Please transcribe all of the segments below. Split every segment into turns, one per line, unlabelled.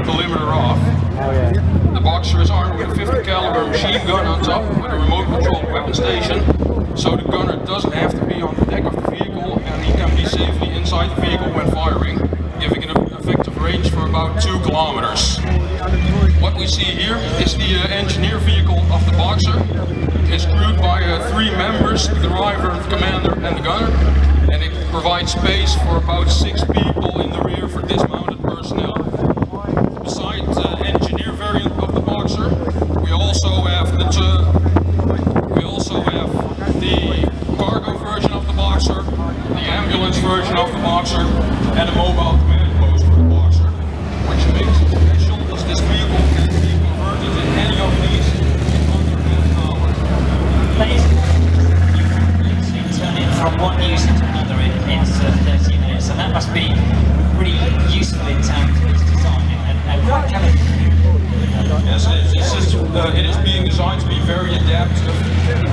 perimeter off. The Boxer is armed with a 50 caliber machine gun on top with a remote controlled weapon station, so the gunner doesn't have to be on the deck of the vehicle and he can be safely inside the vehicle when firing, giving it an effective range for about 2 kilometers. What we see here is the engineer vehicle of the Boxer. It's crewed by 3 members, the driver, the commander and the gunner, and it provides space for about 6 people in the rear for dismounted personnel. Besides the engineer variant of the Boxer, we also have the cargo version of the Boxer, the ambulance version of the Boxer, and a mobile command post for the Boxer. Which makes it special is this vehicle can be converted in any of these in under an hour.
Ladies and gentlemen, you can literally turn it from one user to another in 30 minutes, and that must be pretty useful in terms of its design and quite challenging.
Yes, it is being designed to be very adaptive,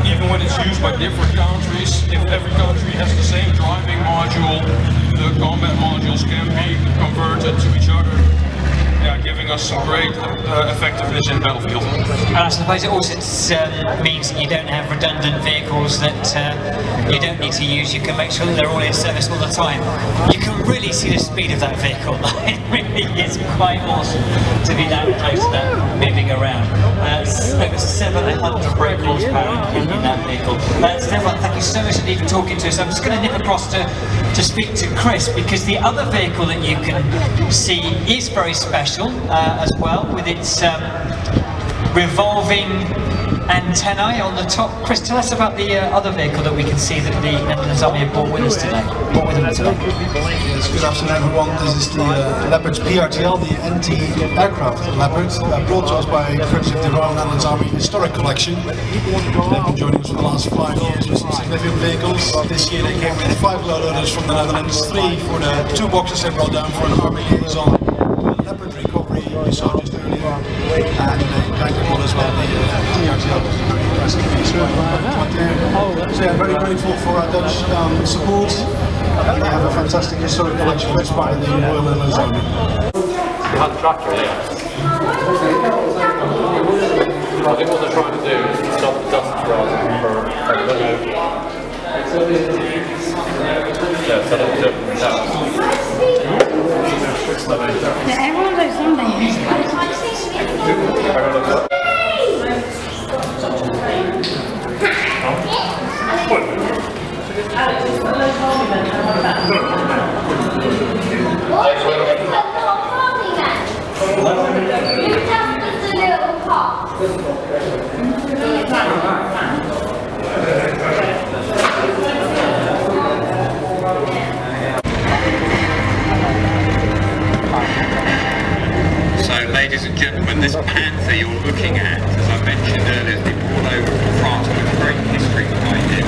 even when it's used by different countries. If every country has the same driving module, the combat modules can be converted to each other, giving us some great effectiveness in battlefield.
And I suppose it also means that you don't have redundant vehicles that you don't need to use. You can make sure that they're all in service all the time. You can really see the speed of that vehicle. It really is quite awesome to be that close to that moving around. Over 700 brake horsepower in that vehicle. Stefan, thank you so much for even talking to us. I'm just going to nip across to speak to Chris, because the other vehicle that you can see is very special as well, with its revolving antennae on the top. Chris, tell us about the other vehicle that we can see that the Netherlands Army have brought with us today.
Yes, good afternoon everyone. This is the Leopard PRTL, the anti-aircraft Leopard, brought to us by courtesy of the Royal Netherlands Army Historic Collection. They've been joining us for the last 5 years with some significant vehicles. This year they came with 5 low loaders from the Netherlands, 3 for the 2 boxes they brought down for an Army liaison Leopard recovery you saw just earlier, and they kind of brought as well the PRTL. So yeah, very grateful for our Dutch support. They have a fantastic historic collection led by the Royal Netherlands Army.
You had the tractor, yeah. I think what they're trying to do is to stop the dust rising for yeah, set up different
everyone knows something.
So, ladies and gentlemen, this Panther you're looking at, as I mentioned earlier, has been brought over from France with a great history behind it.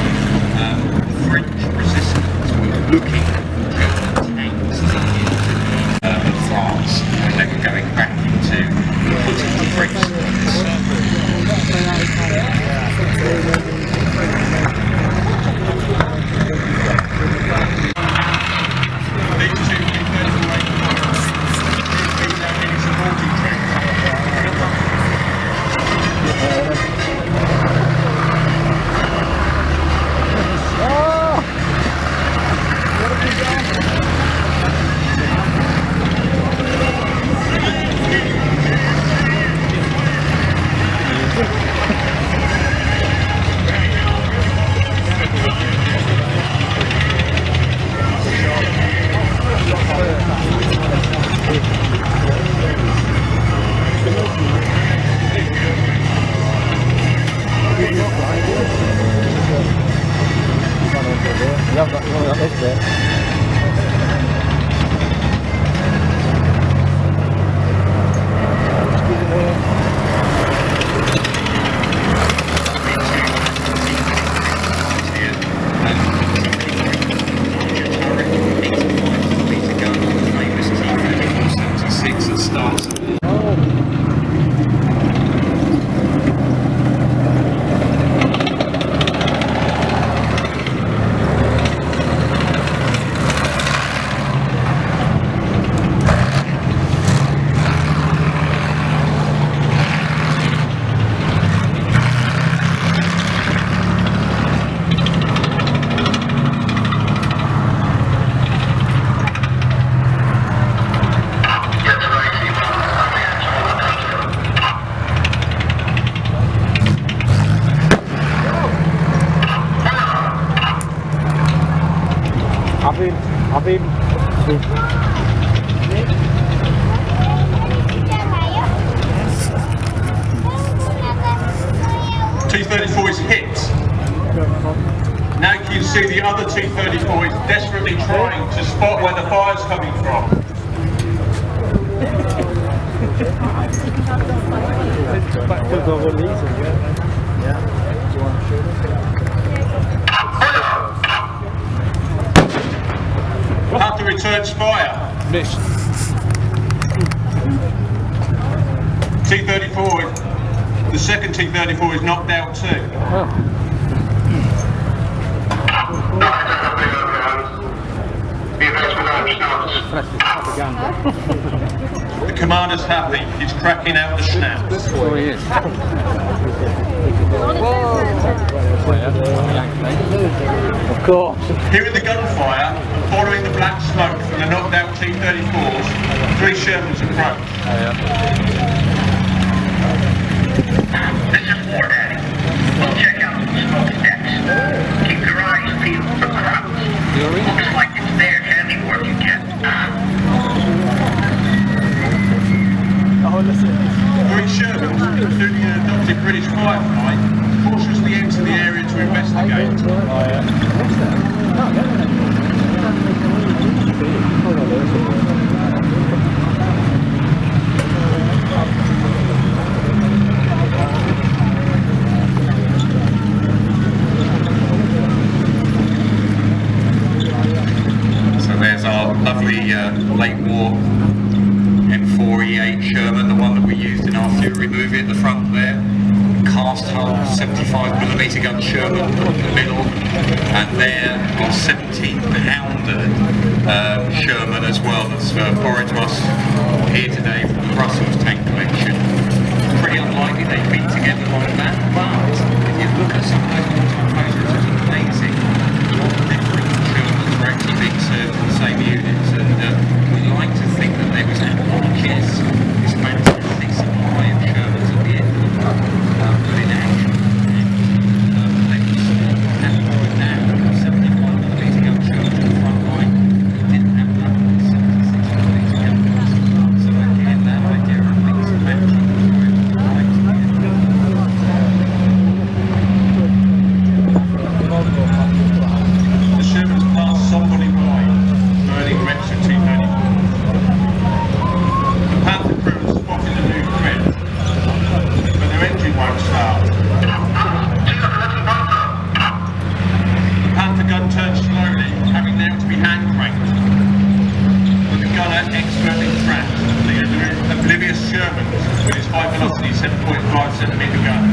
French resistance were looking for German tanks in France when they were going back into putting the French
T-34 is hit. Now you can see the other T-34 is desperately trying to spot where the fire's coming from. Panther returns fire.
Missed.
T-34, the second T-34 is knocked out too. The commander's happy, he's cracking out the schnapps.
Oh, he is. Of course.
Hearing the gunfire and following the black smoke from the knocked out T-34s, 3 Shermans approach.
This is War Daddy. We'll check out the smoke next. Keep your eyes peeled for crowds. Looks like it's their handiwork again.
3 Shermans, including an adopted British firefight, cautiously enter the area to investigate. So there's our lovely late war M4E8 Sherman, the one that we used in our Fury movie at the front there. Cast hull 75mm gun Sherman in the middle, and there our 17-pounder Sherman as well that's borrowed to us here today from the Brussels tank collection. Pretty unlikely they've been together like that, but if you look at some of those wartime photos, it's amazing what different Shermans were actually being served in the same units, and we like to think that there was at Marquez this fantastic supply of Shermans at the end, but in action, they was borrowed down 75mm gun Shermans in the front line. We didn't have that 76mm guns, so again that idea of mix and matching right together. The Shermans passed somebody wide, burning wrecks of T-34s. The Panther crew has spotted a new threat, but their engine won't start. The Panther gun turns slowly, having now to be hand cranked. With the gunner expertly trapped, the oblivious Sherman with his high velocity 7.5cm gun.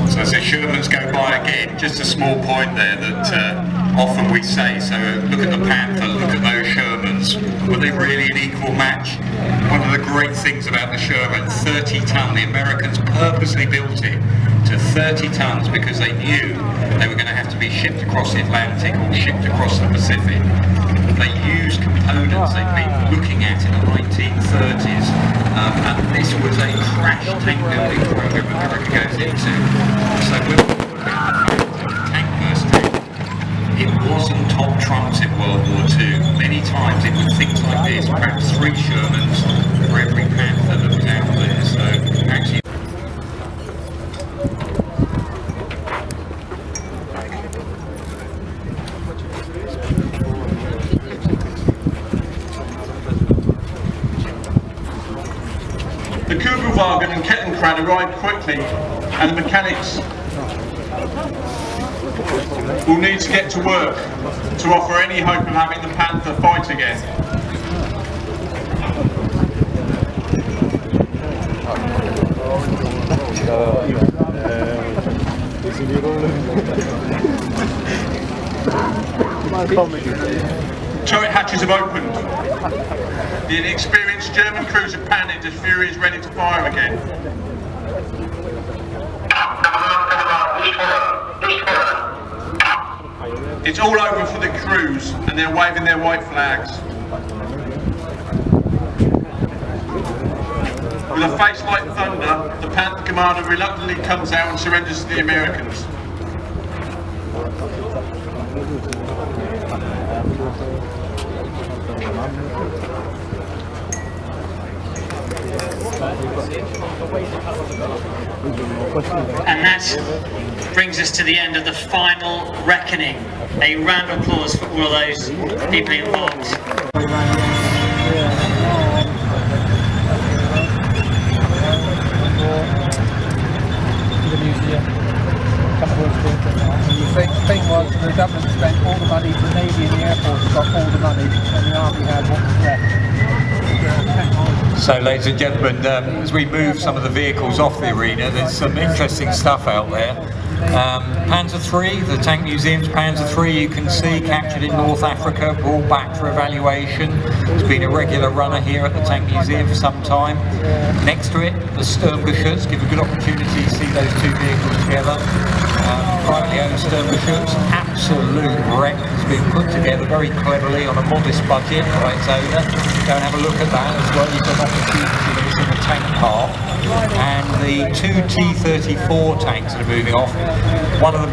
So as the Shermans go by again, just a small point there that often we say, so look at the Panther, look at those Shermans, were they really an equal match? One of the great things about the Sherman, 30 ton, the Americans purposely built it to 30 tons because they knew they were going to have to be shipped across the Atlantic or shipped across the Pacific. They used components they'd been looking at in the 1930s, and this was a crash tank building program America goes into. So we're looking at the tankfest tank. It was on top trumps in World War II. Many times it was things like this, perhaps 3 Shermans for every Panther that was out there. So actually. The Kugelwagen and Kettenkrad arrived quickly, and the mechanics
will need to get to work to offer any hope of having the Panther fight again. Turret hatches have opened. The inexperienced German crews have panicked as Fury is ready to fire again. It's all over for the crews and they're waving their white flags. With a face like thunder, the Panther commander reluctantly comes out and surrenders to the Americans.
And that brings us to the end of the final reckoning. A round of applause for all of those people involved.
The thing was, the government spent all the money, the Navy and the Air Force got all the money, and the Army had what was left.
So, ladies and gentlemen, as we move some of the vehicles off the arena, there's some interesting stuff out there. Panzer III, the Tank Museum's Panzer III, you can see, captured in North Africa, brought back for evaluation. It's been a regular runner here at the Tank Museum for some time. Next to it, the Sturmgeschütz, give a good opportunity to see those two vehicles together. Privately owned Sturmgeschütz, absolute wreck, has been put together very cleverly on a modest budget by its owner. Go and have a look at that as well. You've got an opportunity that is in the tank park. And the two T-34 tanks that are moving off, one of them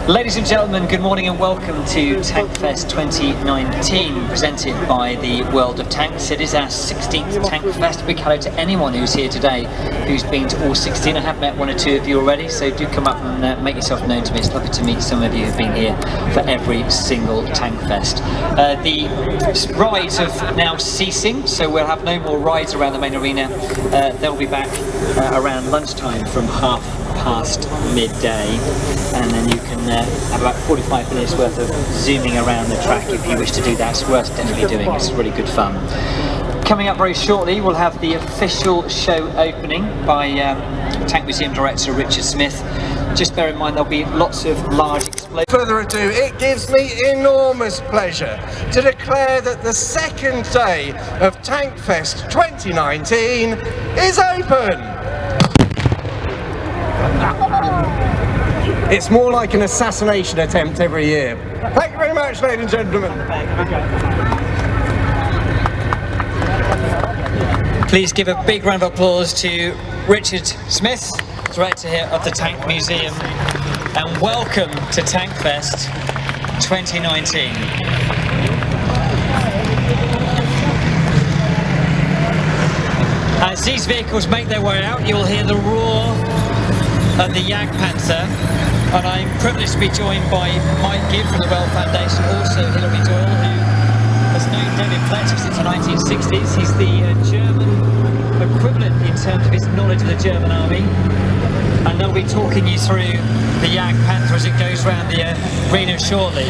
Ladies and gentlemen, good morning and welcome to Tankfest 2019, presented by the World of Tanks. It is our 16th Tankfest. Big hello to anyone who's here today who's been to all 16. I have met one or two of you already, so do come up and make yourself known to me. It's lovely to meet some of you who've been here for every single Tankfest. The rides have now ceasing, so we'll have no more rides around the main arena. They'll be back around lunchtime from midday, and then you can have about 45 minutes worth of zooming around the track if you wish to do that. It's worth definitely doing, it's really good fun. Coming up very shortly, we'll have the official show opening by Tank Museum Director Richard Smith. Just bear in mind there'll be lots of large explosions.
Further ado, it gives me enormous pleasure to declare that the second day of Tankfest 2019 is open! It's more like an assassination attempt every year. Thank you very much, ladies and gentlemen.
Please give a big round of applause to Richard Smith, Director here of the Tank Museum, and welcome to Tankfest 2019. As these vehicles make their way out, you'll hear the roar of the Jagdpanther, and I'm privileged to be joined by Mike Gibb from the Well Foundation, also Hilary Doyle, who has known David Fletcher since the 1960s. He's the German equivalent in terms of his knowledge of the German army, and they'll be talking you through the Jagdpanther as it goes around the arena shortly.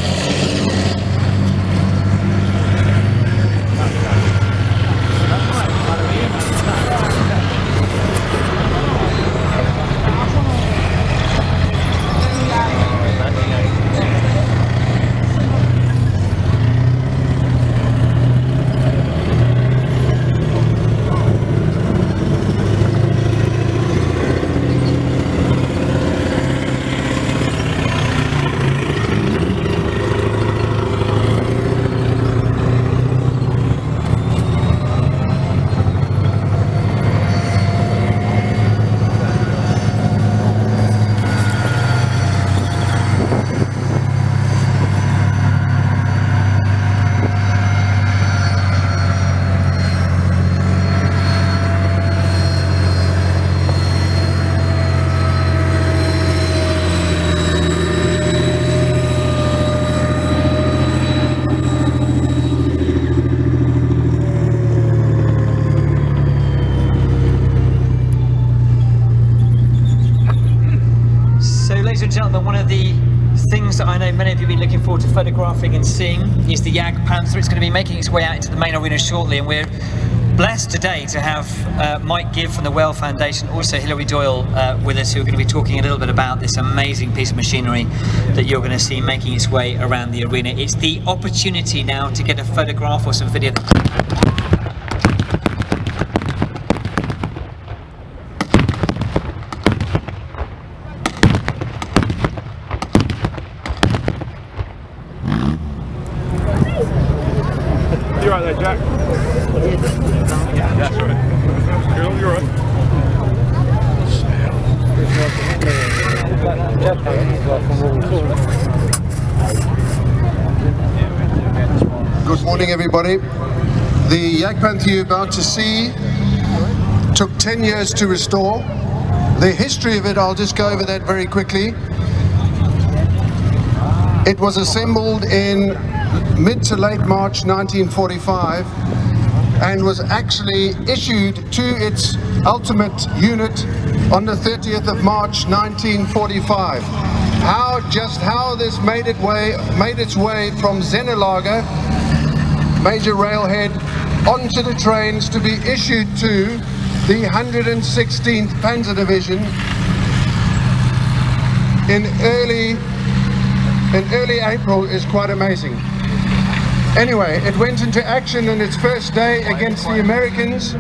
One of the things that I know many of you have been looking forward to photographing and seeing is the Jagdpanther. It's going to be making its way out into the main arena shortly, and we're blessed today to have Mike Gibb from the Well Foundation, also Hilary Doyle with us, who are going to be talking a little bit about this amazing piece of machinery that you're going to see making its way around the arena. It's the opportunity now to get a photograph or some video.
You right there, Jack? Yeah, that's right. You're right.
Good morning, everybody. The Jagdpanther you're about to see took 10 years to restore. The history of it, I'll just go over that very quickly. It was assembled in mid to late March 1945 and was actually issued to its ultimate unit on the 30th of March 1945. How this made its way from Zenelager, major railhead, onto the trains to be issued to the 116th Panzer Division in early April is quite amazing. Anyway, it went into action on its first day against the Americans,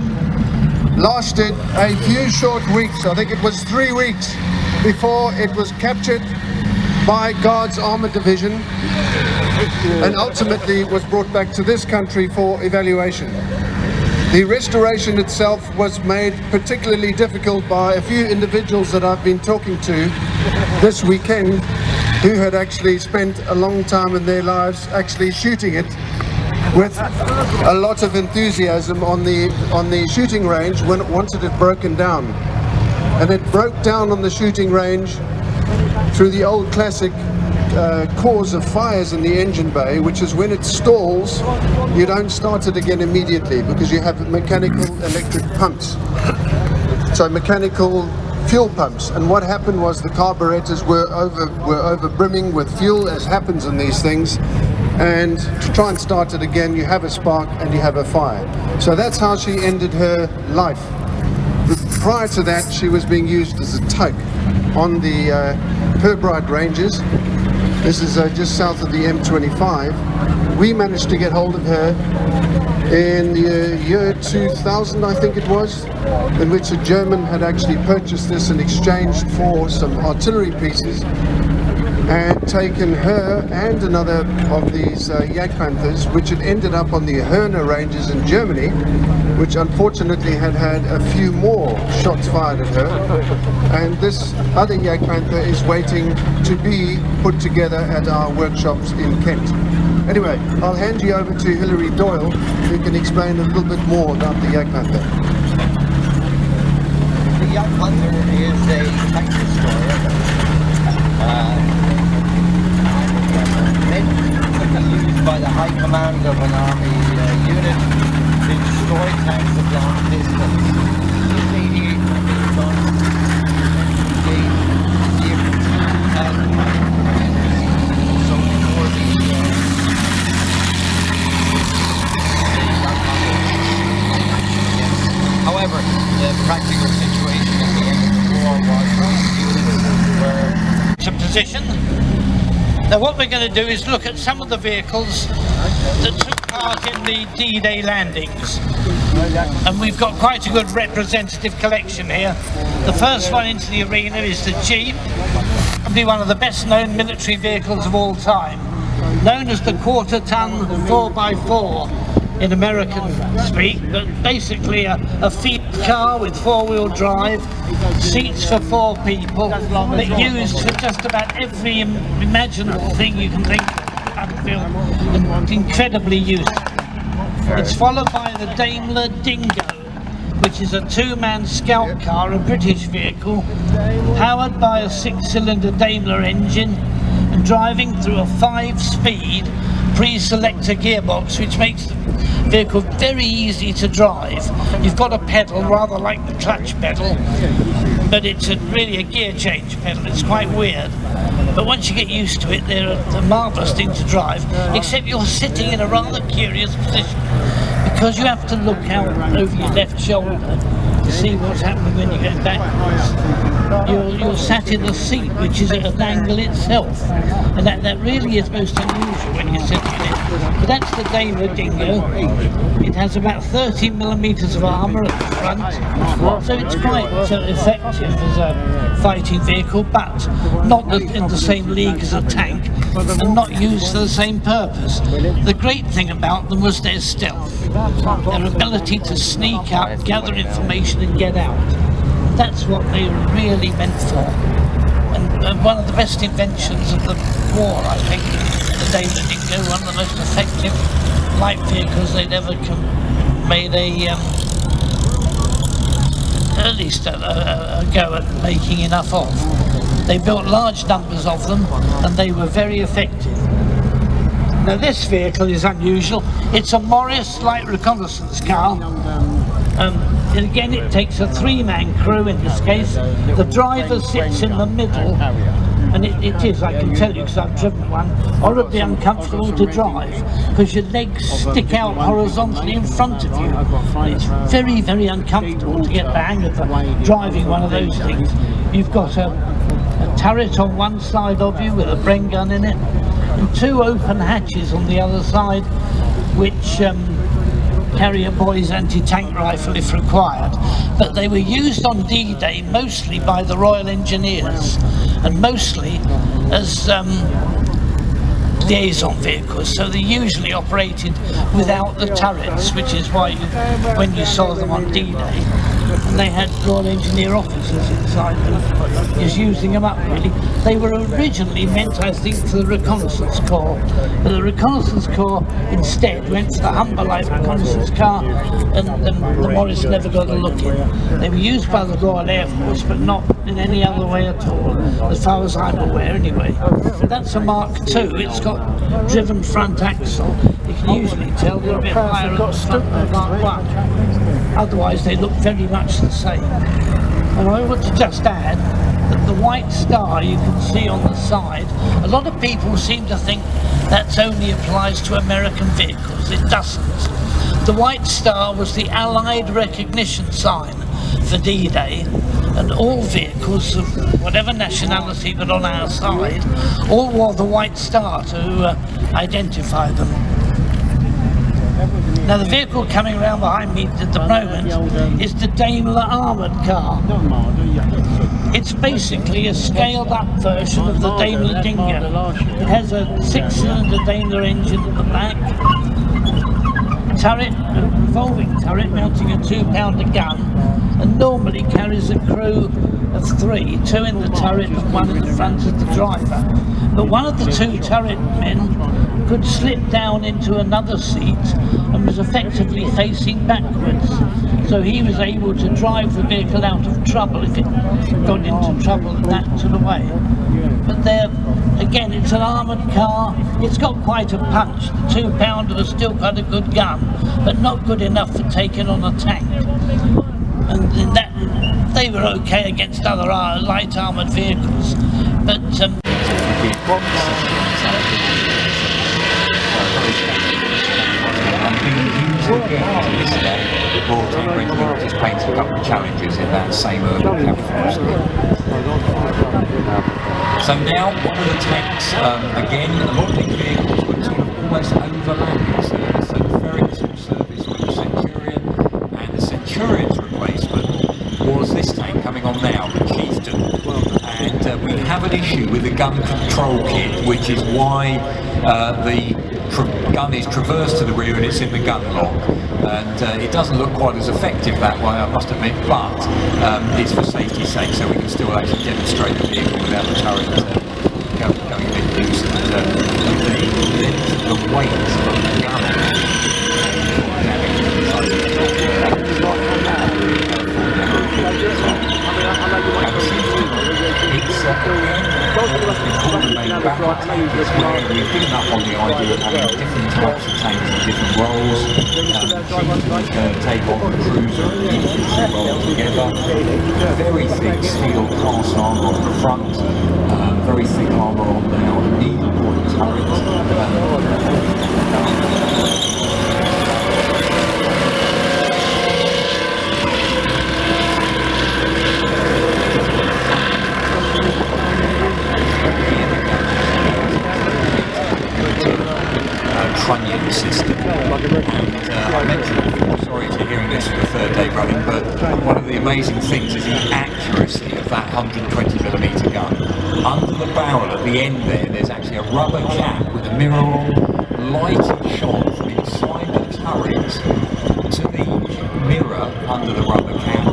lasted a few short weeks. I think it was 3 weeks before it was captured by Guards Armored Division and ultimately was brought back to this country for evaluation. The restoration itself was made particularly difficult by a few individuals that I've been talking to this weekend, who had actually spent a long time in their lives actually shooting it with a lot of enthusiasm on the shooting range when it wanted it broken down. And it broke down on the shooting range through the old classic cause of fires in the engine bay, which is when it stalls, you don't start it again immediately because you have mechanical electric pumps. So mechanical fuel pumps, and what happened was the carburetors were over brimming with fuel, as happens in these things, and to try and start it again, you have a spark and you have a fire. So that's how she ended her life. Prior to that, she was being used as a tug on the Pirbright Ranges. This is just south of the M25. We managed to get hold of her in the year 2000, I think it was, in which a German had actually purchased this in exchange for some artillery pieces, and taken her and another of these Jagdpanthers, which had ended up on the Herne Ranges in Germany, which unfortunately had had a few more shots fired at her, and this other Jagdpanther is waiting to be put together at our workshops in Kent. Anyway, I'll hand you over to Hilary Doyle, who can explain a little bit more about the Jagdpanther.
The Jagdpanther is a tank destroyer. Used by the high command of an army unit to destroy tanks of long distance. It's 88 meters long. So for however, the practical situation at the end of the war was units were
to position. Now what we're going to do is look at some of the vehicles that took part in the D-Day landings, and we've got quite a good representative collection here. The first one into the arena is the Jeep, probably one of the best known military vehicles of all time, known as the quarter-ton 4x4 in American speak, but basically a field car with four-wheel drive, seats for 4 people, but used for just about every imaginable thing you can think of, and incredibly useful. It's followed by the Daimler Dingo, which is a 2-man scout car, a British vehicle, powered by a 6-cylinder Daimler engine and driving through a 5-speed pre-selector gearbox, which makes the vehicle very easy to drive. You've got a pedal, rather like the clutch pedal, but it's really a gear change pedal. It's quite weird, but once you get used to it, they're a marvellous thing to drive, except you're sitting in a rather curious position, because you have to look out over your left shoulder to see what's happening when you're going backwards. You're sat in the seat, which is at an angle itself, and that really is most unusual when you're sitting in it. But that's the Daimler Dingo. It has about 30mm of armour at the front, so it's quite effective as a fighting vehicle, but not in the same league as a tank, and not used for the same purpose. The great thing about them was their stealth, their ability to sneak up, gather information and get out. That's what they were really meant for, and one of the best inventions of the war, I think. The Daimler Dingo, one of the most effective light vehicles they'd ever made at least a go at making enough of. They built large numbers of them, and they were very effective. Now this vehicle is unusual. It's a Morris light reconnaissance car. And again, it takes a 3-man crew in this case. The driver sits in the middle, and it is, I can tell you because I've driven one, horribly uncomfortable to drive, because your legs stick out horizontally in front of you. And it's very, very uncomfortable to get the hang of driving one of those things. You've got a turret on one side of you with a Bren gun in it, and 2 open hatches on the other side, which carry a boy's anti-tank rifle if required. But they were used on D-Day mostly by the Royal Engineers, and mostly as liaison vehicles, so they usually operated without the turrets, which is why when you saw them on D-Day, and they had Royal Engineer officers inside them, just using them up really. They were originally meant, I think, for the Reconnaissance Corps, but the Reconnaissance Corps instead went for the Humber Light Reconnaissance car, and the Morris never got a look in. They were used by the Royal Air Force, but not in any other way at all, as far as I'm aware anyway. That's a Mark II. It's got driven front axle. You can usually tell they're a bit higher at the front than Mark I. Otherwise they look very much the same. And I want to just add that the white star you can see on the side, a lot of people seem to think that only applies to American vehicles. It doesn't. The white star was the Allied recognition sign for D-Day, and all vehicles of whatever nationality but on our side all wore the white star to identify them. Now the vehicle coming around behind me at the moment is the Daimler armoured car. It's basically a scaled up version of the Daimler Dingo. It has a 6-cylinder Daimler engine at the back, turret, a revolving turret mounting a 2-pounder gun, and normally carries a crew of 3, 2 in the turret and 1 in the front as the driver. But one of the 2 turret men could slip down into another seat and was effectively facing backwards. So he was able to drive the vehicle out of trouble if it got into trouble and that sort of way. But there, again, it's an armoured car. It's got quite a punch. The 2-pounder has still got a good gun, but not good enough for taking on a tank. And in that, they were okay against other light armoured vehicles. But
just painted a couple of challenges in that same urban camouflage. So now one of the tanks, again, a lot of these vehicles were sort of almost overlapping service. So the Ferrets will service with the Centurion, and the Centurion's replacement was this tank coming on now, the Chieftain. And we have an issue with the gun control kit, which is why the gun is traversed to the rear and it's in the gun lock. And it doesn't look quite as effective that way, I must admit, but it's for safety's sake, so we can still actually demonstrate the vehicle without the turret going a bit loose. And the weight of the gun we've given up on the idea of having different types of tanks and different roles. Take on the cruiser and the infantry role together. Very thick steel cast armour on the front, very thick armour on the needle point turret. Trunnion system, and I mentioned before, sorry if you're hearing this for the 3rd day running, but one of the amazing things is the accuracy of that 120mm gun. Under the barrel at the end there's actually a rubber cap with a mirror on, lighted shot from inside the turret to the mirror under the rubber cap,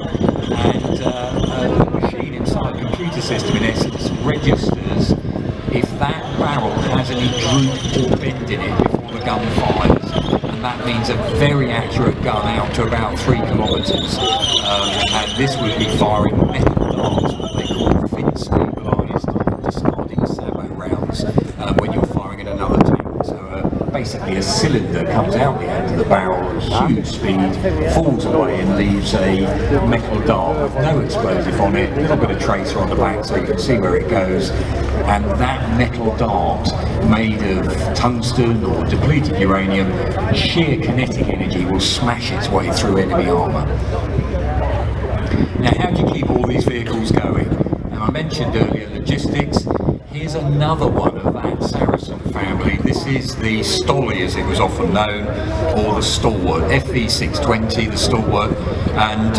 and the machine inside, the computer system in essence, registers if that barrel has any droop or bend in it before the gun fires, and that means a very accurate gun out to about 3 kilometres, and this would be firing metal darts, what they call fin stabilised discarding sabot rounds, when you're firing at another tank. So basically a cylinder comes out the end of the barrel at huge speed, falls away and leaves a metal dart with no explosive on it, a little bit of tracer on the back so you can see where it goes. And that metal dart, made of tungsten or depleted uranium, sheer kinetic energy will smash its way through enemy armour. Now, how do you keep all these vehicles going? And I mentioned earlier logistics. Here's another one of that Saracen family. This is the Stolly, as it was often known, or the Stalwart, FV620, the Stalwart. And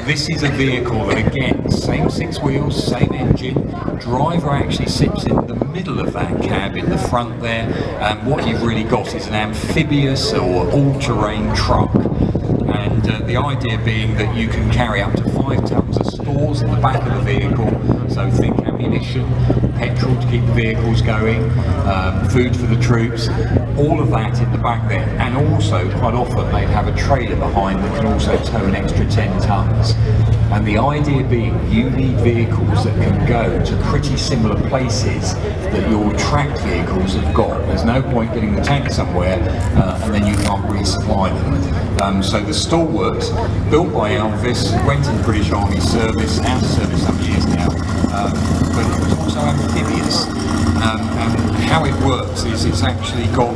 this is a vehicle that, again, same 6 wheels, same engine. Driver actually sits in the middle of that cab in the front there. And what you've really got is an amphibious or all-terrain truck. And the idea being that you can carry up to 5 tons of stores in the back of the vehicle, so think ammunition, petrol to keep the vehicles going, food for the troops, all of that in the back there. And also, quite often, they'd have a trailer behind that can also tow an extra 10 tons. And the idea being you need vehicles that can go to pretty similar places that your tracked vehicles have got. There's no point getting the tank somewhere and then you can't resupply them. So the Stalwart, built by Elvis, went in British Army service, out of service some years now. but it was also amphibious. And how it works is it's actually got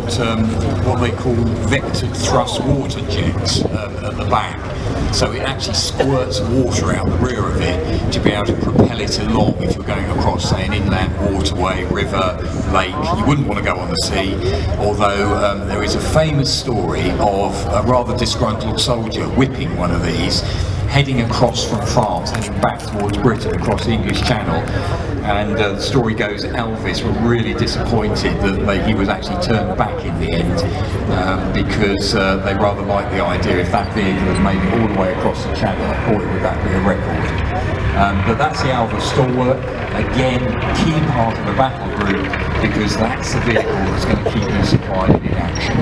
what they call vectored thrust water jets at the back. So it actually squirts water out the rear of it to be able to propel it along if you're going across, say, an inland waterway, river, lake. You wouldn't want to go on the sea, although there is a famous story of a rather disgruntled soldier whipping one of these, heading across from France, heading back towards Britain across the English Channel. And the story goes Elvis were really disappointed that he was actually turned back in the end, because they rather liked the idea if that vehicle had made it all the way across the Channel. Boy, would that be a record. But that's the Alva Stalwart, again, key part of the battle group, because that's the vehicle that's going to keep you supplied in action.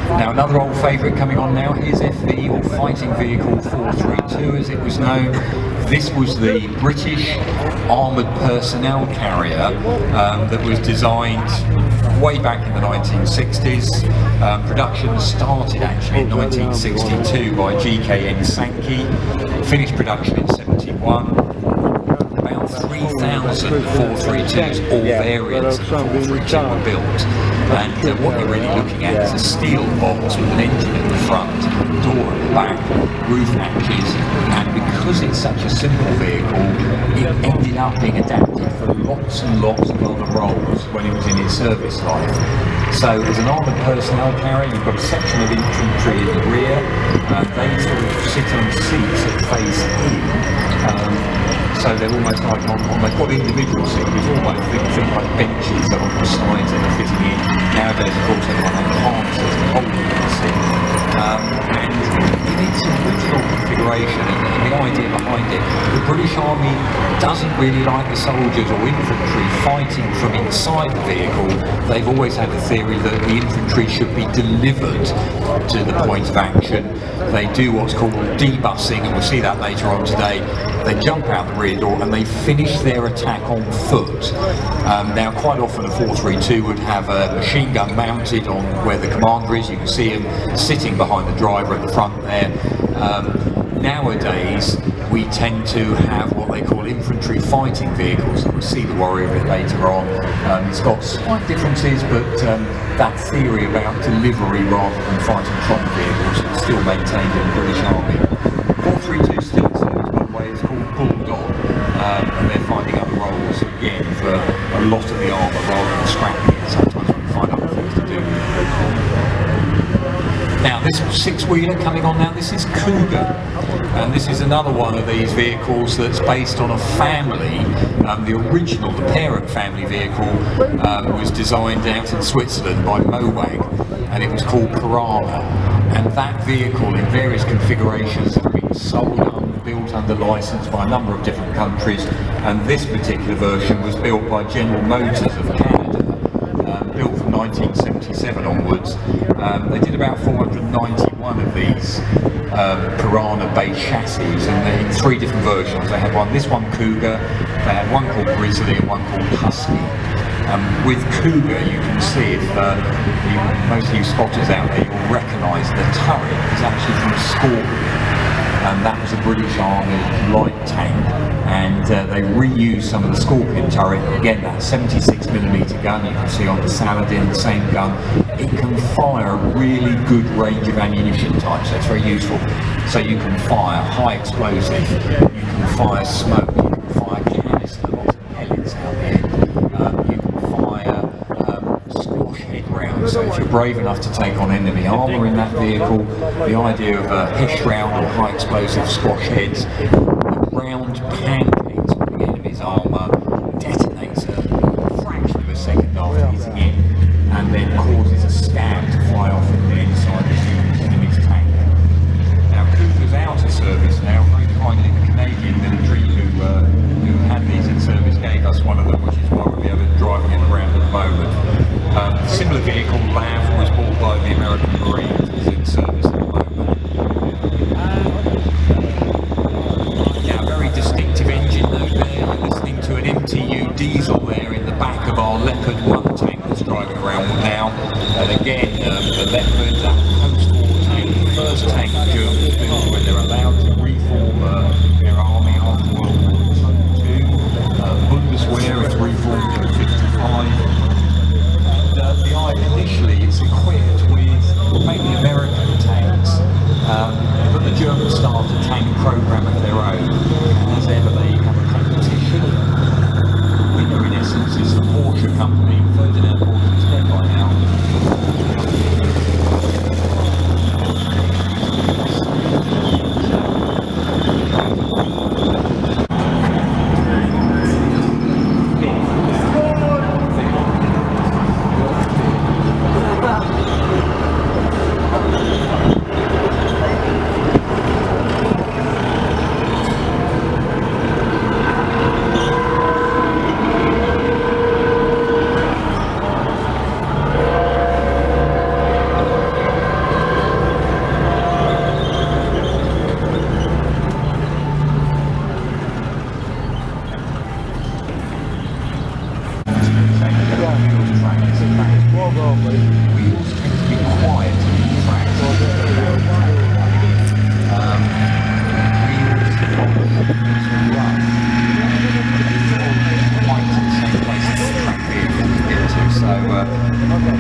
Now another old favourite coming on now, here's FV, or Fighting Vehicle 432 as it was known. This was the British armoured personnel carrier that was designed way back in the 1960s. Production started actually in 1962 by GKN Sankey, finished production in 71. About 3,000 432s, all variants of 432 were built. And what you're really looking at is a steel box with an engine at the front, door at the back, roof hatches, and because it's such a simple vehicle, it ended up being adapted for lots and lots of other roles when it was in its service life. So as an armoured personnel carrier, you've got a section of infantry in the rear, they sort of sit on seats that face in. So they're almost like they've got individual seats, it's almost things like benches that are on the sides that are fitting in. Nowadays, of course, everyone has harnesses and holding the seat. And in its original configuration and the idea behind it, the British Army doesn't really like the soldiers or infantry fighting from inside the vehicle. They've always had the theory that the infantry should be delivered to the point of action. They do what's called debussing, and we'll see that later on today. They jump out the rear door and they finish their attack on foot. Now quite often a 432 would have a machine gun mounted on where the commander is. You can see him sitting behind the driver at the front there. Nowadays we tend to have what they call infantry fighting vehicles, and we'll see the Warrior a bit later on. It's got slight differences, but that theory about delivery rather than fighting from the vehicles is still maintained in the British Army. 432 still serves, by the way, it's called Bulldog, and they're finding other roles again for a lot of the armour rather than scrapping it. Sometimes we find other things to do. Now this six-wheeler coming on now, this is Cougar, and this is another one of these vehicles that's based on a family. The original, the parent family vehicle, was designed out in Switzerland by Mowag, and it was called Piranha. And that vehicle in various configurations have been sold built under license by a number of different countries, and this particular version was built by General Motors of Canada, built from 1977 onwards. They did about 491 of these Piranha-based chassis, and they're in three different versions. They had this one Cougar, they had one called Grizzly and one called Husky. With Cougar, you can see, if most of you spotters out there, you'll recognise the turret is actually from Scorpion. And that was a British Army light tank, and they reused some of the Scorpion turret. Again, that 76mm gun you can see on the Saladin, the same gun. It can fire a really good range of ammunition types, so it's very useful. So you can fire high explosive, you can fire smoke, you can fire canister, lots of pellets out there. You can fire squash head rounds, so if you're brave enough to take on enemy armour in that vehicle, the idea of a Hesh round or high explosive squash heads, the round pancakes on the enemy's armour, detonates a fraction of a second after hitting it, and then causes a scab to fly off in the inside of the enemy's tank. Now Cougar's out of service now, very kindly the Canadian military who had these in service gave us one of them, which is why we'll be able to drive it around at the moment. Similar vehicle, LAV, was bought by the American Marines, is in service at the moment. Now, a very distinctive engine note there. You're listening to an MTU diesel there in the back of our Leopard 1 tank that's driving around now. And again, the Leopard, that post-war tank, the first tank the Germans built when they're allowed to reform their army after World War II. elsewhere. It's reformed in 55. And the idea initially, it's equipped with mainly American tanks, but the Germans started a tank program of their own. As ever, they have a competition. Winner, in essence, is the Porsche company. Ferdinand Porsche's dead by now.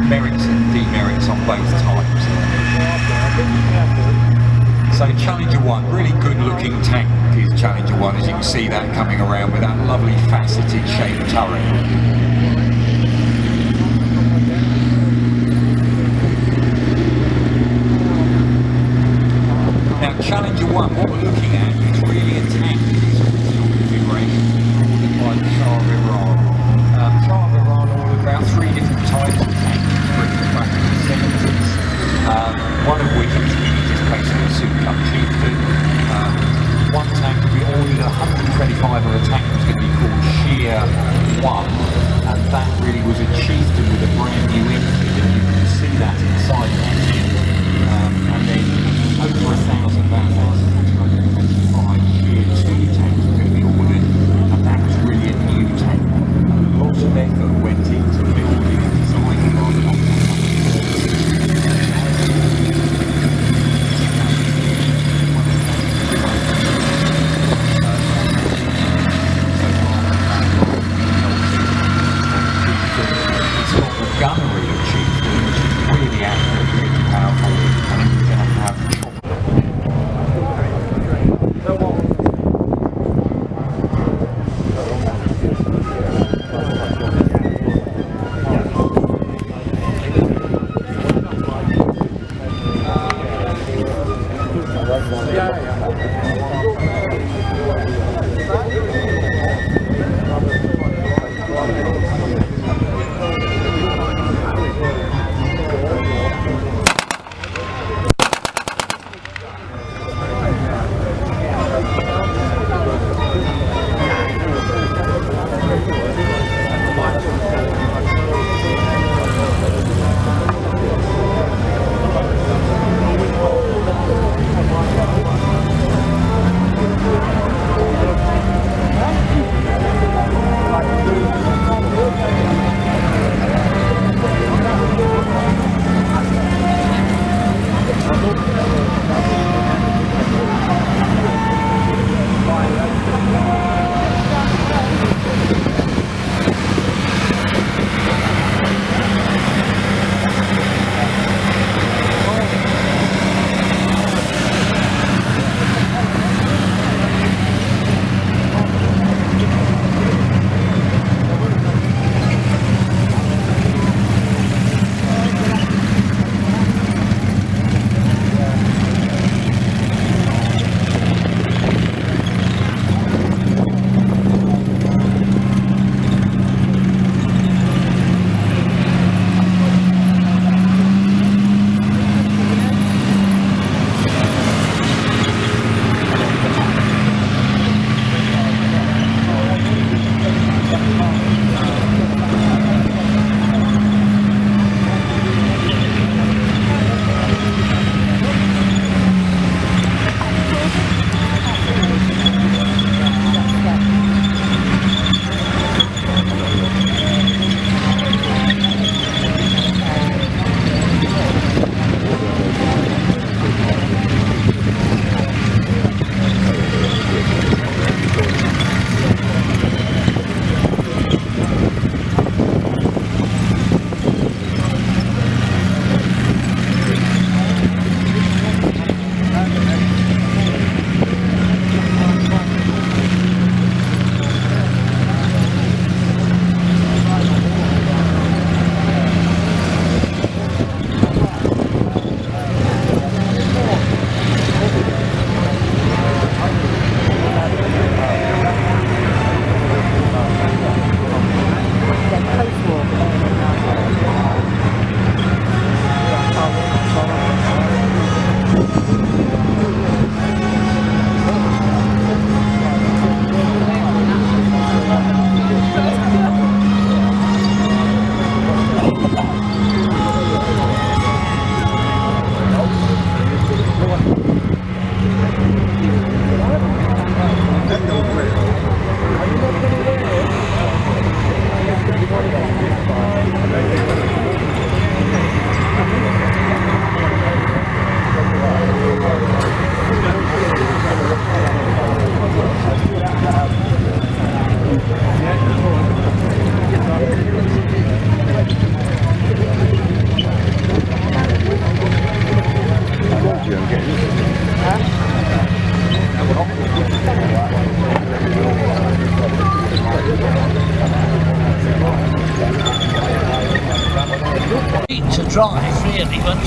Merits and demerits on both types. So Challenger 1, really good looking tank is Challenger 1, as you can see that coming around with that lovely faceted shaped turret. Now Challenger 1, what we're looking at is really a tank in its original configuration, ordered by the Shah of Iran. Shah of Iran ordered about 3 different types of tanks back in the 70s, one of which is just basically a souped-up chieftain. One tank would be ordered, 125 of a tank was going to be called Shear 1, and that really was a chieftain with a brand new infantry, and you can see that inside that. And then over 1,000, about 1,225 Shear 2.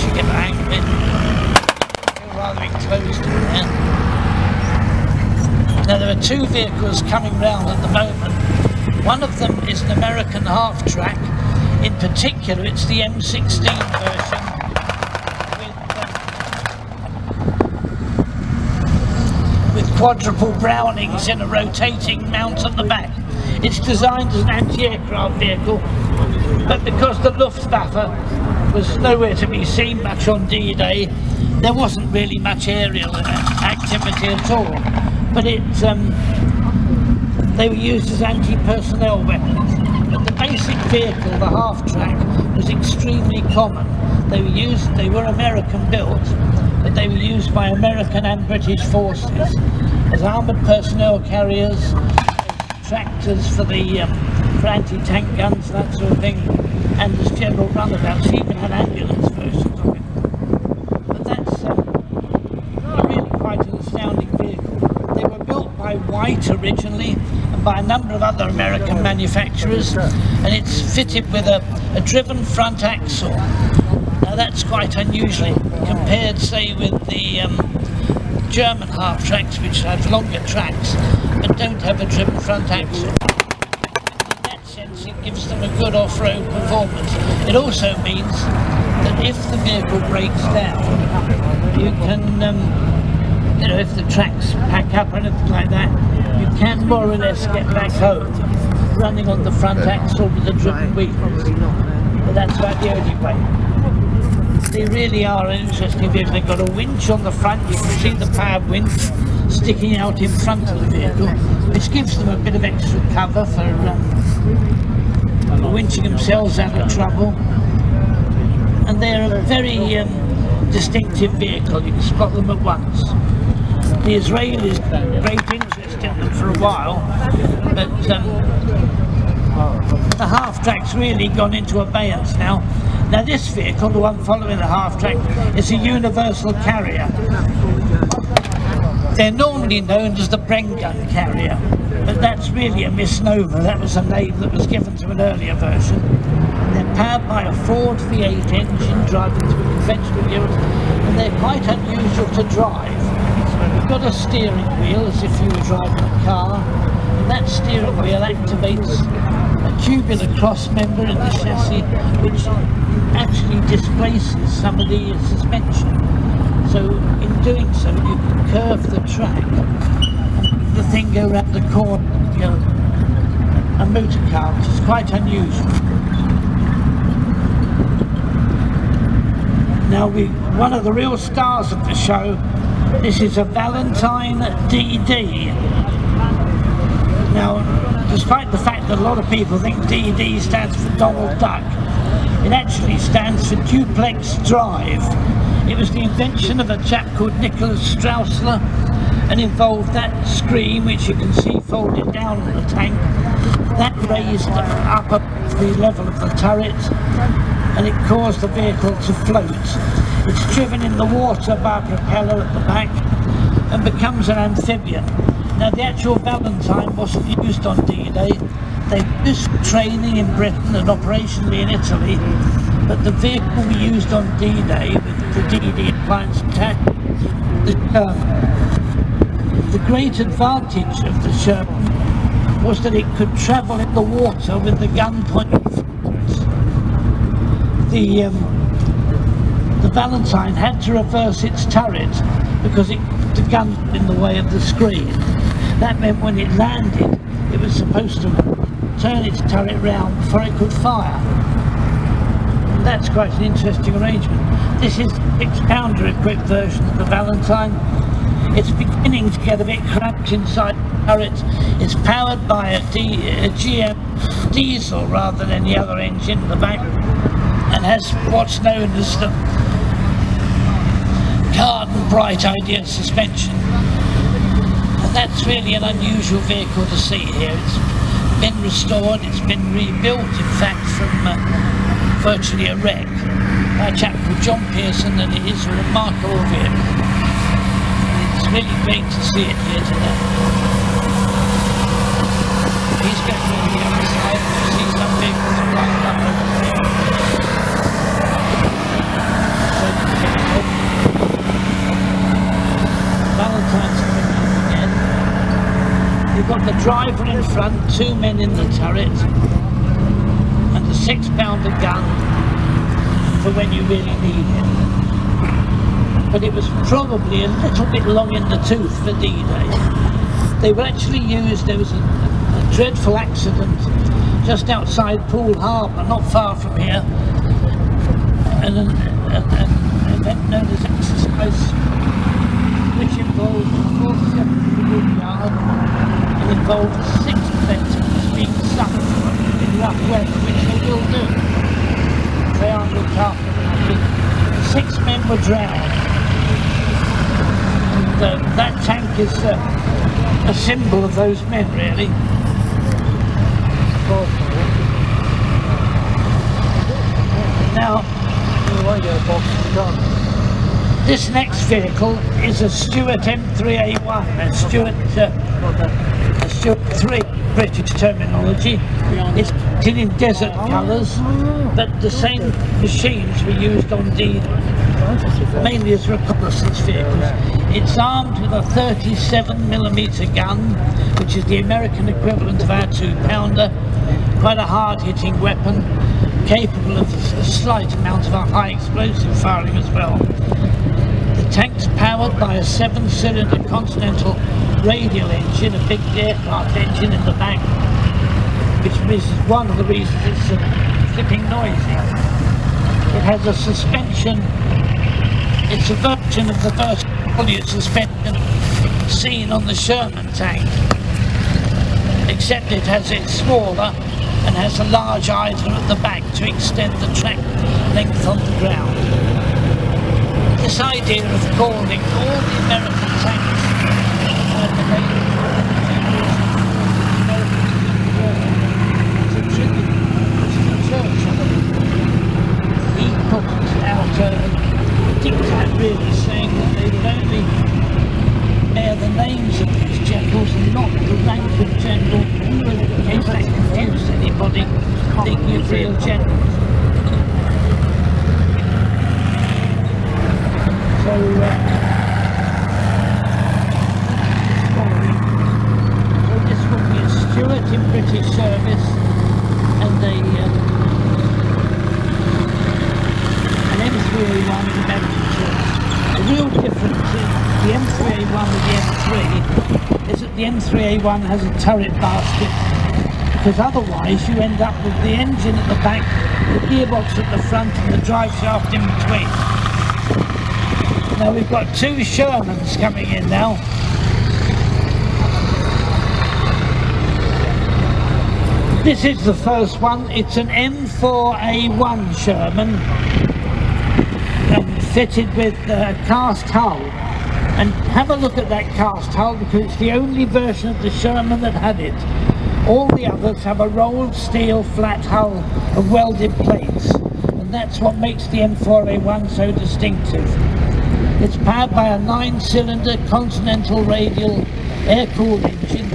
actually get the hang of it. Feel rather enclosed in there. Now there are two vehicles coming round at the moment. One of them is an American half-track. In particular, it's the M16 version with quadruple Brownings in a rotating mount at the back. It's designed as an anti-aircraft vehicle, but because the Luftwaffe was nowhere to be seen much on D-Day, there wasn't really much aerial activity at all. But they were used as anti-personnel weapons. But the basic vehicle, the half-track, was extremely common. They were American built, but they were used by American and British forces as armoured personnel carriers, tractors for anti-tank guns, that sort of thing, and as general runabouts. She even had ambulance versions of it. But that's really quite an astounding vehicle. They were built by White originally, and by a number of other American manufacturers, and it's fitted with a driven front axle. Now that's quite unusual compared, say, with the German half-tracks, which have longer tracks but don't have a driven front axle. In that sense, it gives them a good off-road performance. It also means that if the vehicle breaks down, you can, if the tracks pack up or anything like that, you can more or less get back home running on the front axle with the driven wheels. But that's about the only way. They really are an interesting vehicle. They've got a winch on the front. You can see the powered winch sticking out in front of the vehicle, which gives them a bit of extra cover for winching themselves out of trouble. And they're a very distinctive vehicle. You can spot them at once. The Israelis had great interest in them for a while, but the half-track's really gone into abeyance now. Now this vehicle, the one following the half-track, is a universal carrier. They're normally known as the Brengun carrier, but that's really a misnomer. That was a name that was given to an earlier version. They're powered by a Ford V8 engine driving through conventional gears, and they're quite unusual to drive. You've got a steering wheel as if you were driving a car, and that steering wheel activates a tubular cross member in the chassis, which actually displaces some of the suspension. So in doing so, you can curve the track and the thing go around the corner, a motor car, which is quite unusual. Now one of the real stars of the show, this is a Valentine DD. Now, despite the fact that a lot of people think DD stands for Donald Duck, it actually stands for Duplex Drive. It was the invention of a chap called Nicholas Straussler, and involved that screen, which you can see folded down on the tank, that raised up the level of the turret, and it caused the vehicle to float. It's driven in the water by a propeller at the back and becomes an amphibian. Now the actual Valentine wasn't used on D-Day. They used training in Britain and operationally in Italy, but the vehicle we used on D-Day with the DD appliance attack, the great advantage of the Sherman was that it could travel in the water with the gun pointing forwards. The Valentine had to reverse its turret because the gun was in the way of the screen. That meant when it landed, it was supposed to turn its turret round before it could fire. And that's quite an interesting arrangement. This is the 6-pounder equipped version of the Valentine. It's beginning to get a bit cramped inside the turret. It's powered by a GM diesel rather than the other engine in the back, and has what's known as the Garden Bright Idea suspension. And that's really an unusual vehicle to see here. It's been restored, it's been rebuilt, in fact, from virtually a wreck by a chap called John Pearson, and it is a remarkable vehicle. It's really great to see it here today. He's going to the other side, you see some vehicles lined up over there. So got the driver in front, 2 men in the turret, and the 6-pounder gun for when you really need it. But it was probably a little bit long in the tooth for D-Day. They were actually used, there was a dreadful accident just outside Poole Harbour, not far from here, and an event known as Exercise, which involved 47 wood yard and involved 6 veterans being sunk in rough weather, which they will do. They aren't looked after properly. 6 men were drowned. And that tank is a symbol of those men, really. Now, this next vehicle is a Stuart M3A1, a Stuart 3 British terminology. It's painted in desert colours, but the same machines were used on D-Day, mainly as reconnaissance vehicles. It's armed with a 37mm gun, which is the American equivalent of our 2-pounder, quite a hard-hitting weapon, capable of a slight amount of a high explosive firing as well. The tank's powered by a 7-cylinder Continental radial engine, a big aircraft engine in the back, which is one of the reasons it's flipping noisy. It has a suspension, it's a version of the vertical suspension seen on the Sherman tank, except it has it smaller and has a large idler at the back to extend the track length on the ground. This idea of calling all the American tanks he put out a diktat really saying that they would only bear the names of these generals and not the rank of general, in case that confused anybody thinking of real generals. So, this will be a Stuart in British service and an M3A1 in American service. The real difference in the M3A1 and the M3 is that the M3A1 has a turret basket, because otherwise you end up with the engine at the back, the gearbox at the front and the drive shaft in between. Now we've got 2 Shermans coming in now. This is the first one. It's an M4A1 Sherman, fitted with a cast hull. And have a look at that cast hull, because it's the only version of the Sherman that had it. All the others have a rolled steel flat hull of welded plates, and that's what makes the M4A1 so distinctive. It's powered by a 9-cylinder Continental radial air-cooled engine,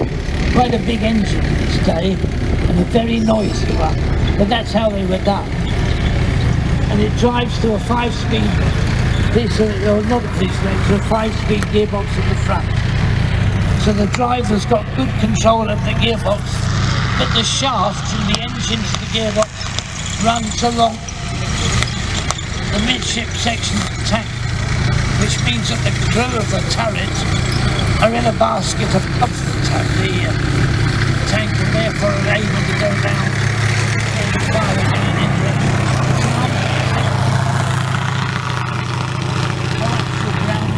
quite a big engine in its day, and a very noisy one, but that's how they were done. And it drives to a 5-speed, or not a a 5-speed gearbox at the front. So the driver's got good control of the gearbox, but the shaft from the engine to the gearbox runs along the midship section of the tank, which means that the crew of the turret are in a basket above the tank, and therefore are able to go down and fire in any direction.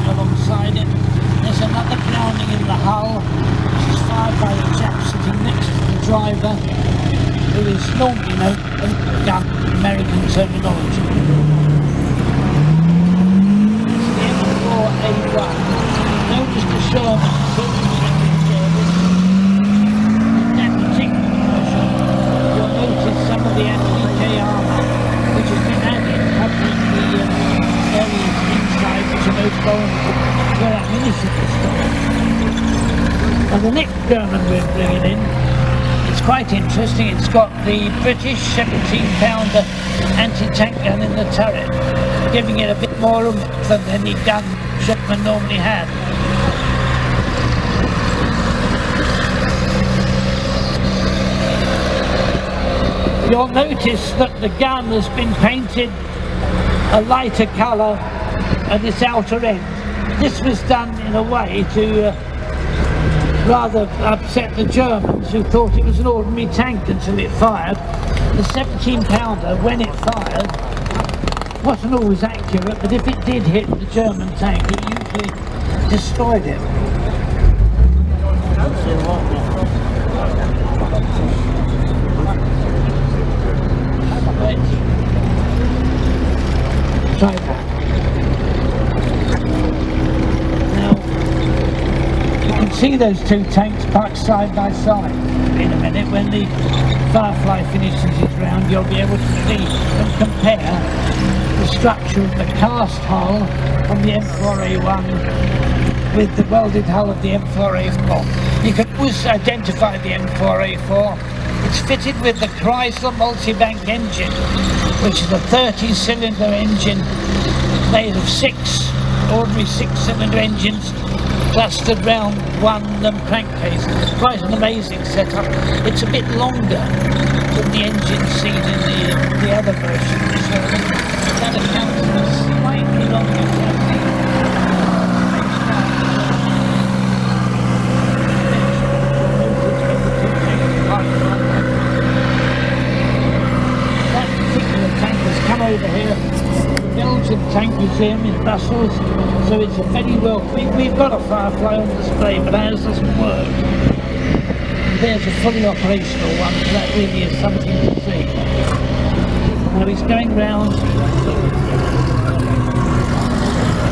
Alongside it, there's another grounding in the hull, which is fired by the chap sitting next to the driver, who is normally known as gun American terminology. It's the M4A1, known as the Sherman service. In that particular version, you'll notice some of the anti-K armour which has been added, covering the areas inside which are most vulnerable where ammunition is stored. Now the next Sherman we're bringing in, it's quite interesting. It's got the British 17-pounder anti-tank gun in the turret, giving it a bit more oomph than any gun Sherman normally had. you'll notice that the gun has been painted a lighter colour at this outer end. This was done in a way to rather upset the Germans, who thought it was an ordinary tank until it fired. The 17-pounder, when it fired, wasn't always accurate, but if it did hit the German tank, it usually destroyed it. Right. Try that. Now, you can see those two tanks parked side by side. In a minute, when the Firefly finishes its round, you'll be able to see and compare the structure of the cast hull on the M4A1 with the welded hull of the M4A4. You can always identify the M4A4. It's fitted with the Chrysler multi-bank engine, which is a 30-cylinder engine made of 6 ordinary 6-cylinder engines clustered round one crankcase. Quite an amazing setup. It's a bit longer than the engine seen in the other version, so that accounts for a slightly longer That particular tank has come over here, the Belgian Tank Museum in Brussels, so it's a very well. We've got a Firefly on display, but ours doesn't work. There's a fully operational one, so that really is something to see. Now he's going round.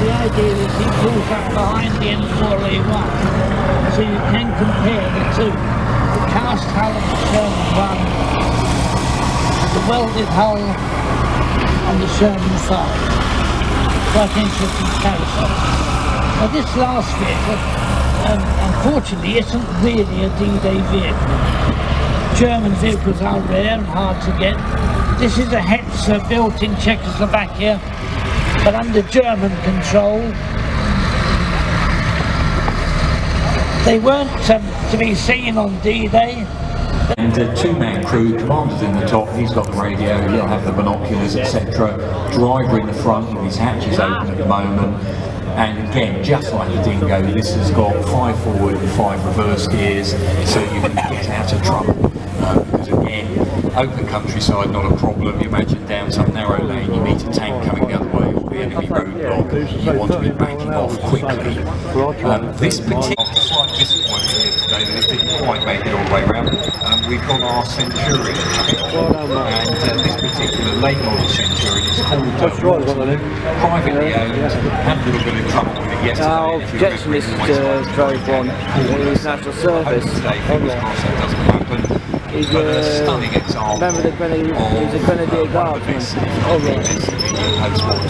The idea is he pulls up behind the M4A1, so you can compare the two. The cast hull of the Sherman one, and the welded hull on the Sherman 5. Quite an interesting comparison. Now this last vehicle, unfortunately, isn't really a D-Day vehicle. German vehicles are rare and hard to get. This is a Hetzer built in Czechoslovakia, but under German control. They weren't to be seen on D-Day.
And a two-man crew, commander's in the top, he's got the radio, he'll have the binoculars, etc. Driver in the front with his hatches open at the moment. And again, just like the Dingo, this has got 5 forward and 5 reverse gears, so you can get out of trouble. Because again, open countryside, not a problem. You imagine down some narrow lane, you meet a tank coming the other way, or the enemy roadblock, you want to be backing off quickly. This particular slight disappointment here today that it didn't quite make it all the way around. We've got our Centurion coming on, and this particular late model Centurion is called privately owned. Had a little bit of trouble with it yesterday.
Jetson drove one in his national service.
Today, fingers crossed that doesn't happen.
He's
But a stunning example.
Remember the he's a Grenadier Guardsman.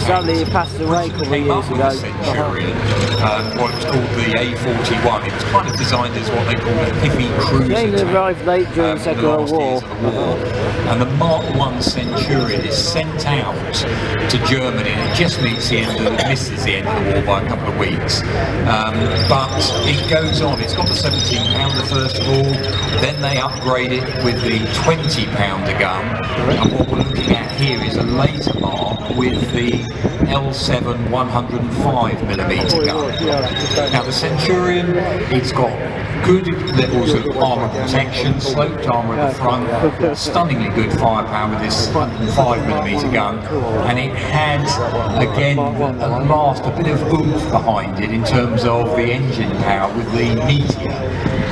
Sadly, he passed away a couple of years ago.
Centurion, what was called the A41. It was kind of designed as what they call a heavy cruiser
They
tank.
arrived late during the Second World War.
And the Mark I Centurion is sent out to Germany, and it just misses the end of the war by a couple of weeks. But it goes on. It's got the 17-pounder first of all, then they upgrade it with the 20-pounder gun, and what we're looking at here is a later mark with the L7 105mm gun. Now the Centurion, it's got good levels of armour protection, sloped armour at the front, stunningly good firepower with this 105mm gun, and it had, again, at last, a bit of oomph behind it in terms of the engine power with the Meteor.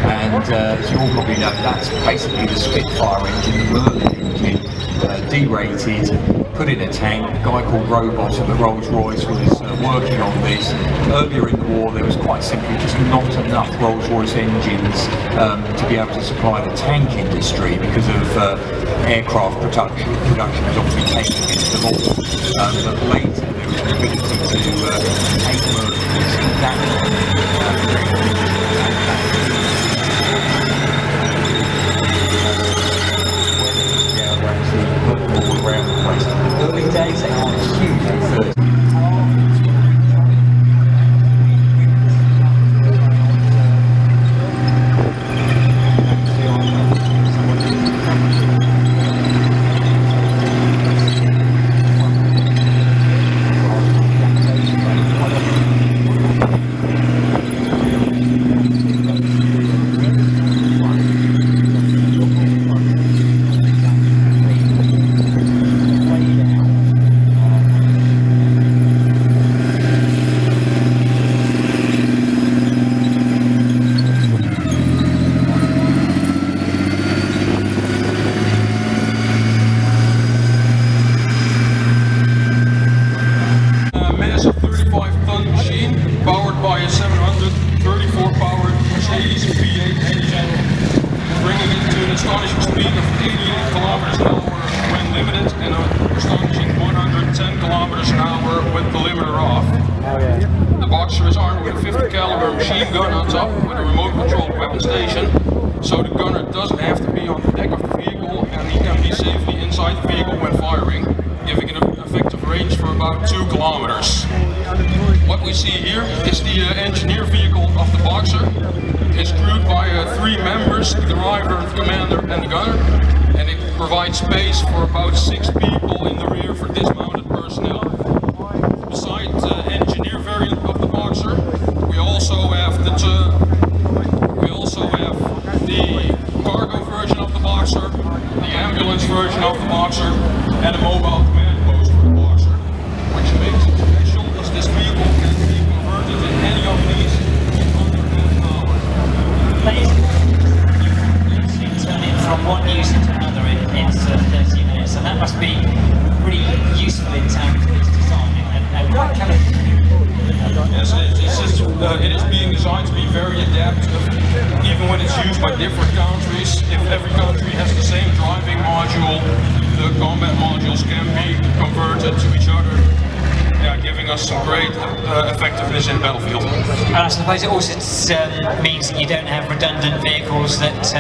And as you all probably know, that's basically the Spitfire engine, the Merlin engine, derated, put in a tank. A guy called Robot at the Rolls-Royce was working on this. Earlier in the war, there was quite simply just not enough Rolls-Royce engines to be able to supply the tank industry because of aircraft production was obviously taking into the war. But later, there was an ability to take Merlins and that all around the place. Early days, they aren't huge at first.
Boxer is armed with a 50 caliber machine gun on top with a remote controlled weapon station, so the gunner doesn't have to be on the deck of the vehicle and he can be safely inside the vehicle when firing, giving it an effective range for about 2 kilometers. What we see here is the engineer vehicle of the Boxer. It's crewed by 3 members, the driver, the commander and the gunner, and it provides space for about 6 people in the rear for dismounted personnel. Besides the engineer variant of the Boxer, we also have the cargo version of the Boxer, the ambulance version of the Boxer, and a mobile command post for the Boxer. Which makes it special is this vehicle can be converted in any of these in under half an hour.
You can turn it from one user to another in 30 minutes, and that must be pretty useful in terms of its design and quite clever.
Yes, it is being designed to be very adaptive, even when it's used by different countries. If every country has the same driving module, the combat modules can be converted to each other, giving us some great effectiveness in the battlefield.
And I suppose it also means that you don't have redundant vehicles that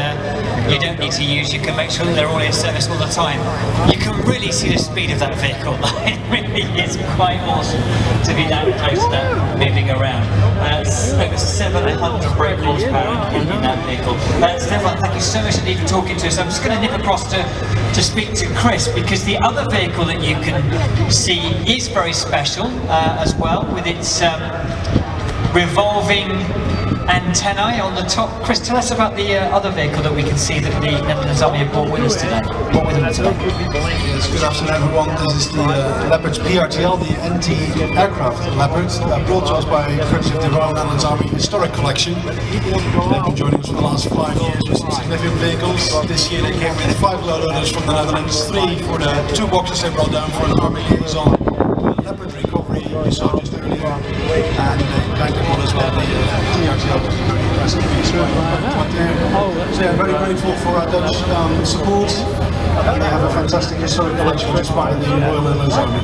you don't need to use. You can make sure that they're all in service all the time. You can really see the speed of that vehicle. It really is quite awesome to be that close to that moving around. It's over 700 brake horsepower in that vehicle. Stefan, thank you so much indeed for talking to us. I'm just going to nip across to speak to Chris, because the other vehicle that you can see is very special as well, with its revolving antennae on the top. Chris, tell us about the other vehicle that we can see that the Netherlands Army have brought with us today.
Yes, good afternoon everyone. This is the Leopard's PRTL, the anti-aircraft Leopard, brought to us by courtesy of the Royal Netherlands Army Historic Collection. They've been joining us for the last 5 years with some significant vehicles. This year they came with 5 load loaders from the Netherlands, 3 for the 2 boxes they brought down for an Army liaison Leopard recovery we saw just earlier, and they kind of as well the PRTL. So yeah, very grateful for our Dutch support. They have a fantastic historic collection inspired the Royal Netherlands Army.